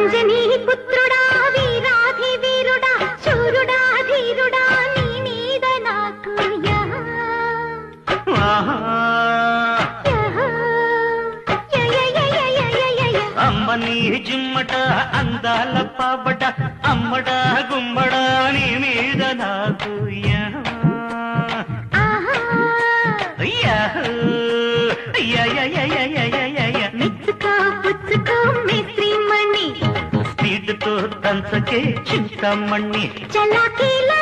అంజనీ పుత్రుడా వీరాధి వీరుడా శూరుడా ధీరుడా నీ మీద నాకు అమ్మని జిమ్మట అందాల పాపట అమ్మడా గుమ్మడా నీ మీద నాకు మెచ్చుకో పుచ్చుకో మేస్త్రీ మణి స్పీడ్తో దంచకే చింతమణి చలాకీలా